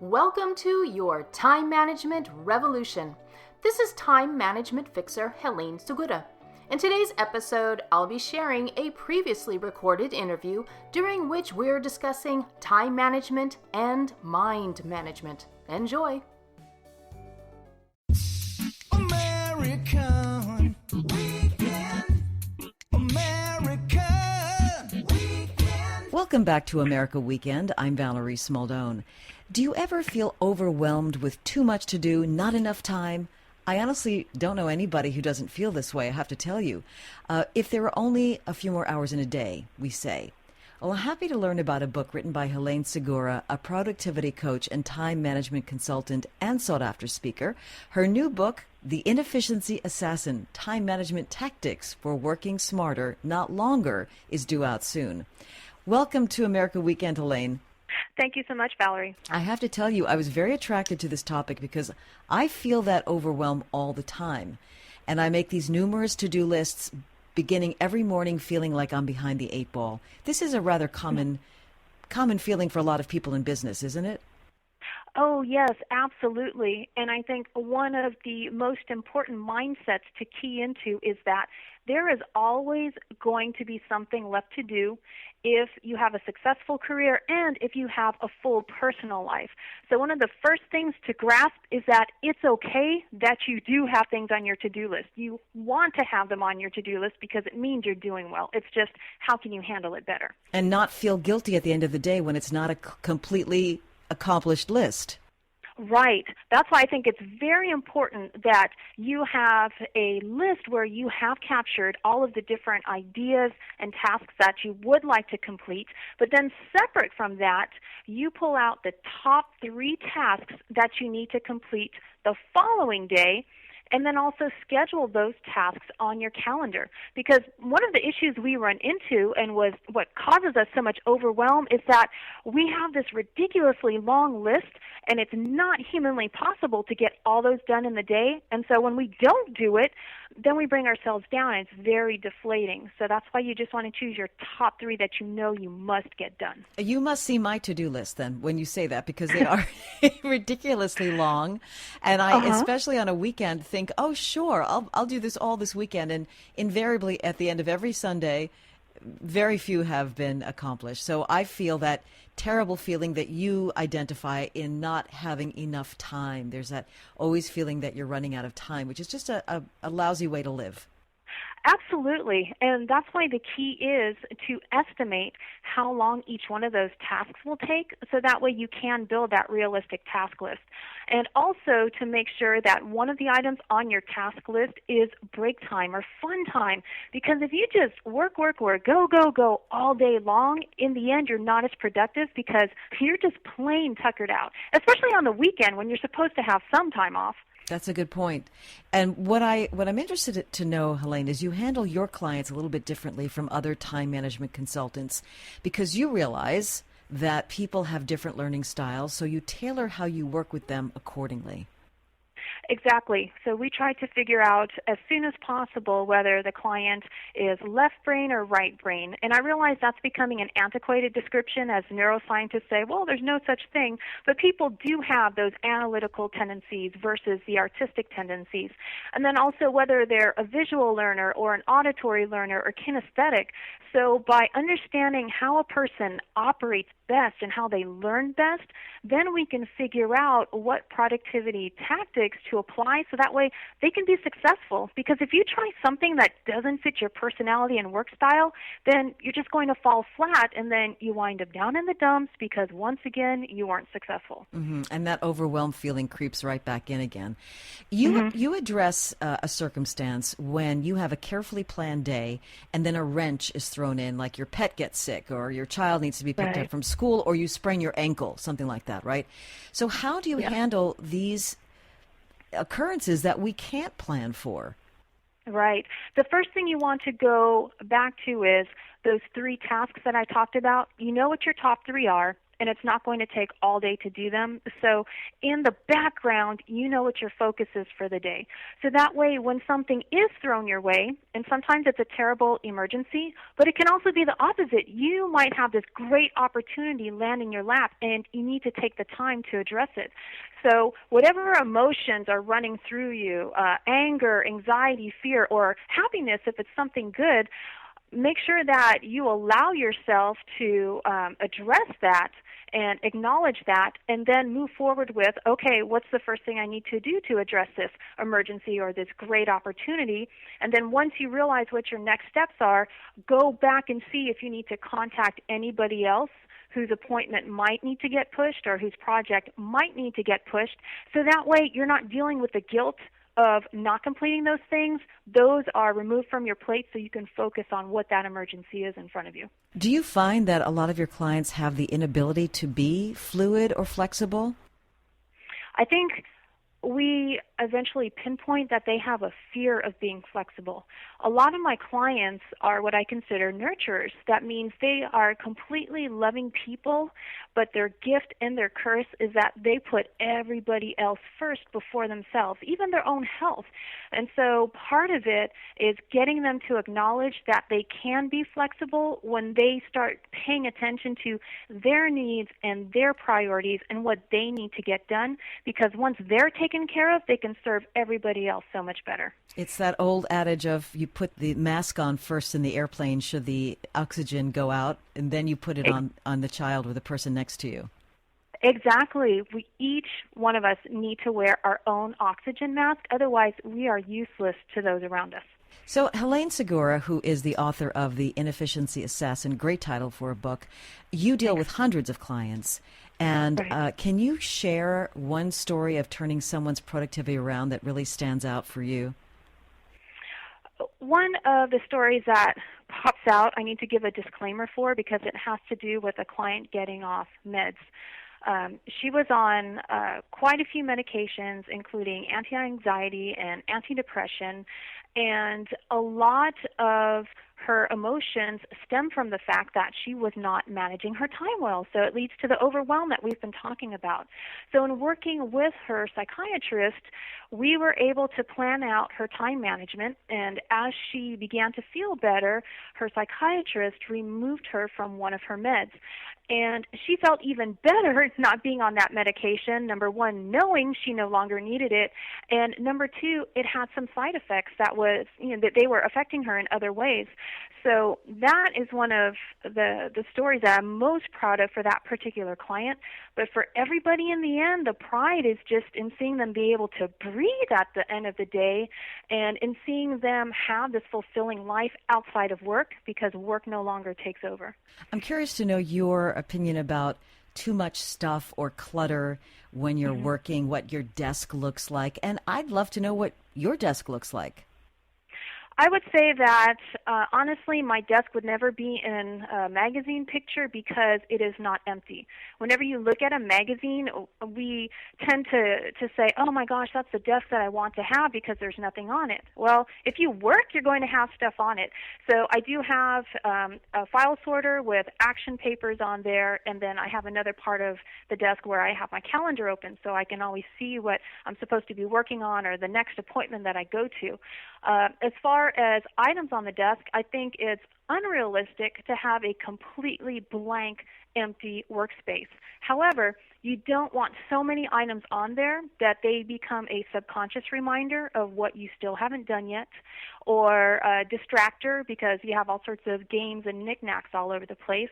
Welcome to your Time Management Revolution. This is Time Management Fixer Helene Segura. In today's episode, I'll be sharing a previously recorded interview during which we're discussing time management and mind management. Enjoy! American Weekend. American Weekend. Welcome back to America Weekend. I'm Valerie Smaldone. Do you ever feel overwhelmed with too much to do, not enough time? I honestly don't know anybody who doesn't feel this way, I have to tell you. If there were only a few more hours in a day, we say. Well, I'm happy to learn about a book written by Helene Segura, a productivity coach and time management consultant and sought-after speaker. Her new book, The Inefficiency Assassin, Time Management Tactics for Working Smarter, Not Longer, is due out soon. Welcome to America Weekend, Helene. Thank you so much, Valerie. I have to tell you, I was very attracted to this topic because I feel that overwhelm all the time. And I make these numerous to-do lists beginning every morning feeling like I'm behind the eight ball. This is a rather common feeling for a lot of people in business, isn't it? Oh, yes, absolutely. And I think one of the most important mindsets to key into is that there is always going to be something left to do if you have a successful career and if you have a full personal life. So one of the first things to grasp is that it's okay that you do have things on your to-do list. You want to have them on your to-do list because it means you're doing well. It's just how can you handle it better? And not feel guilty at the end of the day when it's not a completely accomplished list. Right. That's why I think it's very important that you have a list where you have captured all of the different ideas and tasks that you would like to complete, but then separate from that, you pull out the top 3 tasks that you need to complete the following day, and then also schedule those tasks on your calendar. Because one of the issues we run into and was what causes us so much overwhelm is that we have this ridiculously long list and it's not humanly possible to get all those done in the day. And so when we don't do it, then we bring ourselves down and it's very deflating. So that's why you just want to choose your top 3 that you know you must get done. You must see my to-do list then when you say that, because they are ridiculously long. And I, especially on a weekend, think, oh, sure, I'll do this all this weekend. And invariably at the end of every Sunday, very few have been accomplished. So I feel that terrible feeling that you identify in not having enough time. There's that always feeling that you're running out of time, which is just a lousy way to live. Absolutely, and that's why the key is to estimate how long each one of those tasks will take, so that way you can build that realistic task list. And also to make sure that one of the items on your task list is break time or fun time, because if you just work, go all day long, in the end you're not as productive because you're just plain tuckered out, especially on the weekend when you're supposed to have some time off. That's a good point. And what I'm interested to know, Helene, is you handle your clients a little bit differently from other time management consultants because you realize that people have different learning styles, so you tailor how you work with them accordingly. Exactly. So we try to figure out as soon as possible whether the client is left brain or right brain. And I realize that's becoming an antiquated description as neuroscientists say, well, there's no such thing. But people do have those analytical tendencies versus the artistic tendencies. And then also whether they're a visual learner or an auditory learner or kinesthetic. So by understanding how a person operates best and how they learn best, then we can figure out what productivity tactics to apply so that way they can be successful. Because if you try something that doesn't fit your personality and work style, then you're just going to fall flat and then you wind up down in the dumps because once again you weren't successful. Mm-hmm. And that overwhelmed feeling creeps right back in again. You address a circumstance when you have a carefully planned day and then a wrench is thrown in, like your pet gets sick or your child needs to be picked up from school or you sprain your ankle, something like that, right? So how do you handle these occurrences that we can't plan for? Right. The first thing you want to go back to is those 3 tasks that I talked about, you know what your top 3 are, and it's not going to take all day to do them. So in the background, you know what your focus is for the day. So that way, when something is thrown your way, and sometimes it's a terrible emergency, but it can also be the opposite. You might have this great opportunity land in your lap, and you need to take the time to address it. So whatever emotions are running through you, anger, anxiety, fear, or happiness, if it's something good, make sure that you allow yourself to address that and acknowledge that, and then move forward with, okay, what's the first thing I need to do to address this emergency or this great opportunity? And then once you realize what your next steps are, go back and see if you need to contact anybody else whose appointment might need to get pushed or whose project might need to get pushed. So that way you're not dealing with the guilt of not completing those things. Those are removed from your plate so you can focus on what that emergency is in front of you. Do you find that a lot of your clients have the inability to be fluid or flexible? I think we eventually pinpoint that they have a fear of being flexible. A lot of my clients are what I consider nurturers. That means they are completely loving people, but their gift and their curse is that they put everybody else first before themselves, even their own health. And so part of it is getting them to acknowledge that they can be flexible when they start paying attention to their needs and their priorities and what they need to get done, because once they're taken care of, they can serve everybody else so much better. It's that old adage of you put the mask on first in the airplane should the oxygen go out, and then you put it on the child or the person next to you. Exactly. Each one of us need to wear our own oxygen mask. Otherwise, we are useless to those around us. So Helene Segura, who is the author of The Inefficiency Assassin, great title for a book, you deal with hundreds of clients. And can you share one story of turning someone's productivity around that really stands out for you? One of the stories that pops out, I need to give a disclaimer for because it has to do with a client getting off meds. She was on quite a few medications, including anti-anxiety and antidepressant, and a lot of her emotions stem from the fact that she was not managing her time well. So it leads to the overwhelm that we've been talking about. So in working with her psychiatrist, we were able to plan out her time management, and as she began to feel better, her psychiatrist removed her from one of her meds. And she felt even better not being on that medication, number one, knowing she no longer needed it, and number two, it had some side effects that that they were affecting her in other ways. So that is one of the stories that I'm most proud of for that particular client. But for everybody in the end, the pride is just in seeing them be able to breathe at the end of the day and in seeing them have this fulfilling life outside of work because work no longer takes over. I'm curious to know your opinion about too much stuff or clutter when you're working, what your desk looks like. And I'd love to know what your desk looks like. I would say that, honestly, my desk would never be in a magazine picture because it is not empty. Whenever you look at a magazine, we tend to say, oh my gosh, that's the desk that I want to have because there's nothing on it. Well, if you work, you're going to have stuff on it. So I do have a file sorter with action papers on there, and then I have another part of the desk where I have my calendar open so I can always see what I'm supposed to be working on or the next appointment that I go to. As far as items on the desk, I think it's unrealistic to have a completely blank, empty workspace. However, you don't want so many items on there that they become a subconscious reminder of what you still haven't done yet, or a distractor because you have all sorts of games and knickknacks all over the place.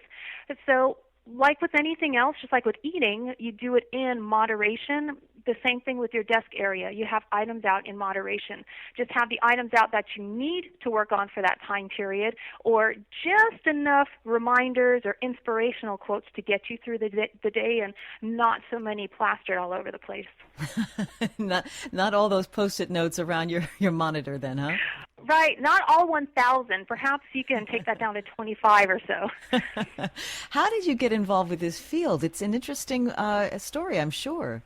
So like with anything else, just like with eating, you do it in moderation. The same thing with your desk area. You have items out in moderation. Just have the items out that you need to work on for that time period, or just enough reminders or inspirational quotes to get you through the day, and not so many plastered all over the place. not all those Post-it notes around your monitor then, huh? Right, not all 1,000. Perhaps you can take that down to 25 or so. How did you get involved with this field? It's an interesting story, I'm sure.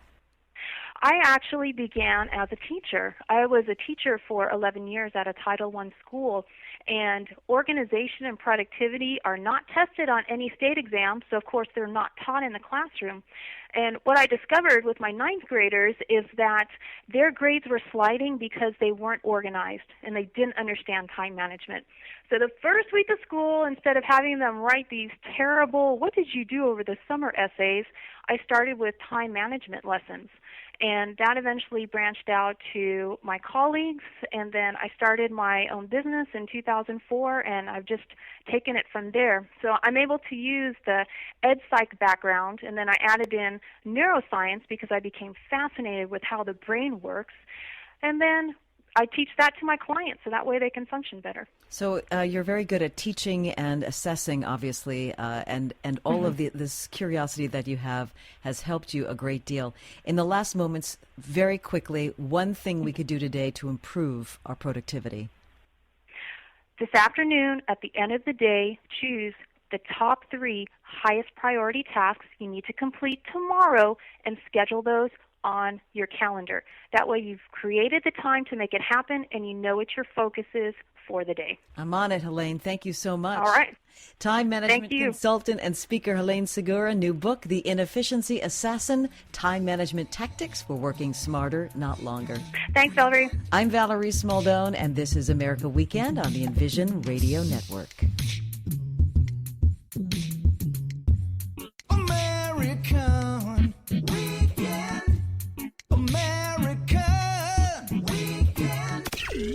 I actually began as a teacher. I was a teacher for 11 years at a Title I school, And organization and productivity are not tested on any state exam, so of course they're not taught in the classroom. And what I discovered with my ninth graders is that their grades were sliding because they weren't organized and they didn't understand time management. So the first week of school, instead of having them write these terrible, what did you do over the summer essays, I started with time management lessons. And that eventually branched out to my colleagues, and then I started my own business in 2004, and I've just taken it from there. So I'm able to use the ed psych background, and then I added in neuroscience because I became fascinated with how the brain works, and then I teach that to my clients so that way they can function better. So you're very good at teaching and assessing, obviously, and all of this curiosity that you have has helped you a great deal. In the last moments, very quickly, one thing we could do today to improve our productivity. This afternoon, at the end of the day, choose the top 3 highest priority tasks you need to complete tomorrow and schedule those on your calendar. That way you've created the time to make it happen and you know what your focus is for the day. I'm on it, Helene. Thank you so much. All right. Time management Thank you. consultant and speaker Helene Segura, new book, The Inefficiency Assassin, Time Management Tactics for Working Smarter, Not Longer. Thanks, Valerie. I'm Valerie Smaldone, and this is America Weekend on the Envision Radio Network. American Weekend. American Weekend.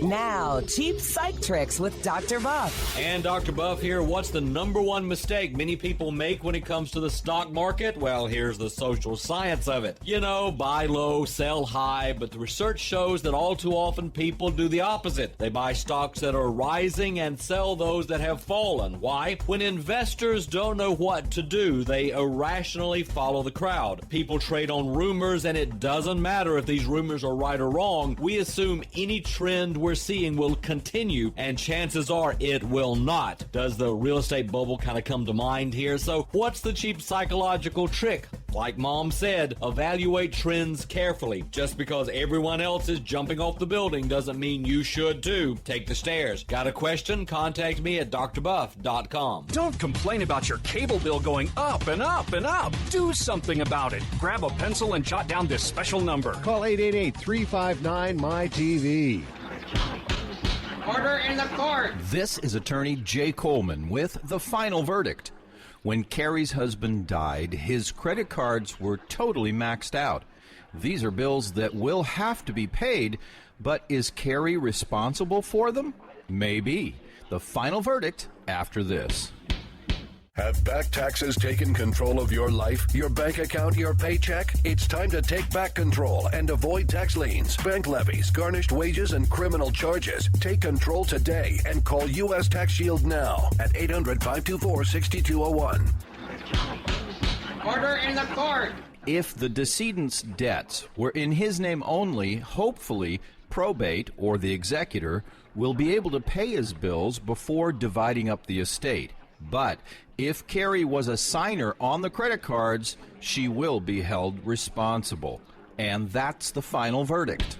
Now, cheap psych tricks with Dr. Buff. And Dr. Buff here. What's the number one mistake many people make when it comes to the stock market? Well, here's the social science of it. You know, buy low, sell high, but the research shows that all too often people do the opposite. They buy stocks that are rising and sell those that have fallen. Why? When investors don't know what to do, they irrationally follow the crowd. People trade on rumors, and it doesn't matter if these rumors are right or wrong. We assume any trend we're seeing will continue, and chances are it will not. Does the real estate bubble kind of come to mind here? So what's the cheap psychological trick? Like Mom said, evaluate trends carefully. Just because everyone else is jumping off the building doesn't mean you should too. Take the stairs. Got a question? Contact me at drbuff.com. Don't complain about your cable bill going up and up and up. Do something about it. Grab a pencil and jot down this special number. Call 888-359-MY-TV. Order in the court. This is attorney Jay Coleman with the final verdict. When Carrie's husband died, his credit cards were totally maxed out. These are bills that will have to be paid, but is Carrie responsible for them? Maybe. The final verdict after this. Have back taxes taken control of your life, your bank account, your paycheck? It's time to take back control and avoid tax liens, bank levies, garnished wages, and criminal charges. Take control today and call U.S. Tax Shield now at 800-524-6201. Order in the court. If the decedent's debts were in his name only, hopefully probate or the executor will be able to pay his bills before dividing up the estate. But if Carrie was a signer on the credit cards, she will be held responsible. And that's the final verdict.